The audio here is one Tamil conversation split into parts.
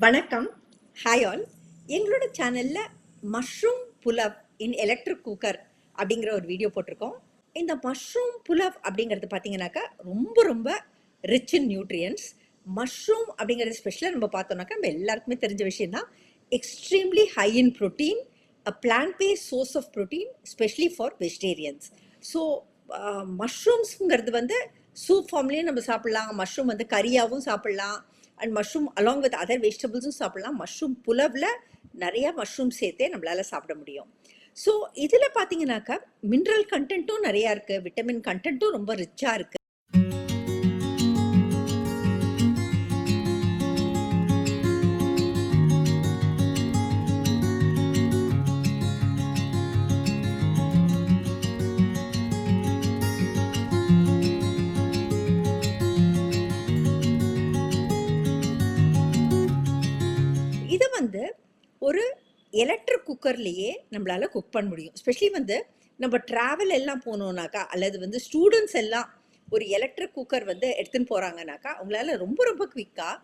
வணக்கம். Hi all. எங்களோட சேனலில் மஷ்ரூம் புலாவ் இன் எலக்ட்ரிக் குக்கர் அப்படிங்கிற ஒரு வீடியோ போட்டிருக்கோம். இந்த மஷ்ரூம் புலாவ் அப்படிங்கிறது பார்த்தீங்கன்னாக்கா ரொம்ப ரொம்ப ரிச் இன் நியூட்ரியன்ஸ். மஷ்ரூம் அப்படிங்கிறது ஸ்பெஷலாக நம்ம பார்த்தோம்னாக்கா நம்ம எல்லாருக்குமே தெரிஞ்ச விஷயம் தான். Extremely high in protein, a plant based source of protein, specially for vegetarians. So மஷ்ரூம்ஸுங்கிறது சூப் ஃபார்ம்லேயும் நம்ம சாப்பிட்லாம், மஷ்ரூம் கறியாகவும் சாப்பிட்லாம், and mushroom along with other வெஜிடபிள்ஸும் சாப்பிடலாம். மஷ்ரூம் புலவில் நிறைய மஷ்ரூம் சேர்த்தே நம்மளால் சாப்பிட முடியும். ஸோ இதில் பார்த்தீங்கன்னாக்கா மினரல் கண்டென்ட்டும் நிறையா இருக்குது, விட்டமின் கண்டென்ட்டும் ரொம்ப ரிச்சாக இருக்குது. இதை ஒரு எலக்ட்ரிக் குக்கர்லேயே நம்மளால் குக் பண்ண முடியும். ஸ்பெஷலி நம்ம ட்ராவல் எல்லாம் போனோம்னாக்கா, அல்லது ஸ்டூடெண்ட்ஸ் எல்லாம் ஒரு எலக்ட்ரிக் குக்கர் எடுத்துன்னு போகிறாங்கனாக்கா, அவங்களால ரொம்ப ரொம்ப குவிக்காக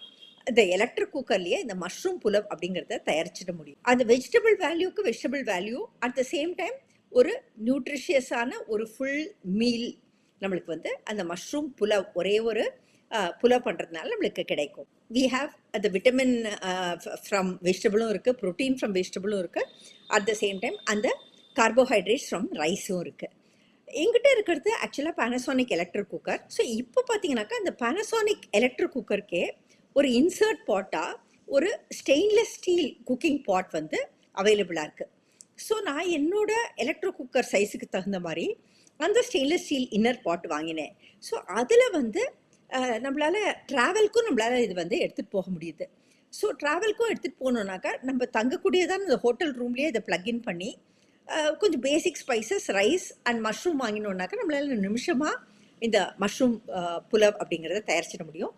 இந்த எலக்ட்ரிக் குக்கர்லேயே இந்த மஷ்ரூம் புலவ் அப்படிங்கிறத தயாரிச்சிட முடியும். அந்த வெஜிடபிள் வேல்யூக்கு vegetable value, at the same time ஒரு நியூட்ரிஷியஸான ஒரு ஃபுல் மீல் நம்மளுக்கு அந்த மஷ்ரூம் புலவ் ஒரே ஒரு புலவ் பண்ணுறதுனால நம்மளுக்கு கிடைக்கும். வி ஹாவ் அந்த விட்டமின் ஃப்ரம் வெஜிடபிளும் இருக்குது, ப்ரோட்டீன் ஃப்ரம் வெஜிடபிளும் இருக்குது, அட் த சேம் டைம் அந்த கார்போஹைட்ரேட்ஸ் ஃப்ரம் ரைஸும் இருக்குது. எங்கிட்ட இருக்கிறது ஆக்சுவலாக பேனசோனிக் எலக்ட்ரிக் குக்கர். ஸோ இப்போ பார்த்தீங்கன்னாக்கா அந்த பேனசோனிக் எலக்ட்ரிக் குக்கருக்கே ஒரு இன்சர்ட் பாட்டாக ஒரு ஸ்டெயின்லெஸ் ஸ்டீல் குக்கிங் பாட் அவைலபிளாக இருக்குது. ஸோ நான் என்னோட எலக்ட்ரிக் குக்கர் சைஸுக்கு தகுந்த மாதிரி அந்த ஸ்டெயின்லெஸ் ஸ்டீல் இன்னர் பாட் வாங்கினேன். ஸோ அதில் நம்மளால் ட்ராவல்க்கும் நம்மளால் இது எடுத்துகிட்டு போக முடியுது. ஸோ ட்ராவல்க்கும் எடுத்துகிட்டு போகணுன்னாக்கா நம்ம தங்கக்கூடியதான் இந்த ஹோட்டல் ரூம்லேயே இதை ப்ளக்இன் பண்ணி கொஞ்சம் பேசிக் ஸ்பைசஸ், ரைஸ் அண்ட் மஷ்ரூம் வாங்கினோன்னாக்கா நம்மளால் நிமிஷமாக இந்த மஷ்ரூம் புலவ் அப்படிங்கிறத தயாரிச்சிட முடியும்.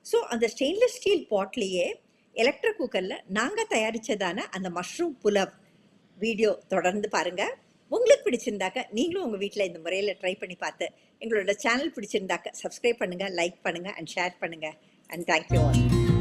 ஸோ அந்த ஸ்டெயின்லெஸ் ஸ்டீல் பாட்லேயே எலக்ட்ரிக் குக்கரில் நாங்கள் தயாரித்ததான அந்த மஷ்ரூம் புலவ் வீடியோ தொடர்ந்து பாருங்கள். உங்களுக்கு பிடிச்சிருந்தாக்க நீங்களும் உங்கள் வீட்டில் இந்த முறையில் ட்ரை பண்ணி பார்த்து எங்களோட சேனல் பிடிச்சிருந்தாக்க சப்ஸ்கிரைப் பண்ணுங்கள், லைக் பண்ணுங்கள் அண்ட் ஷேர் பண்ணுங்கள். And thank you all.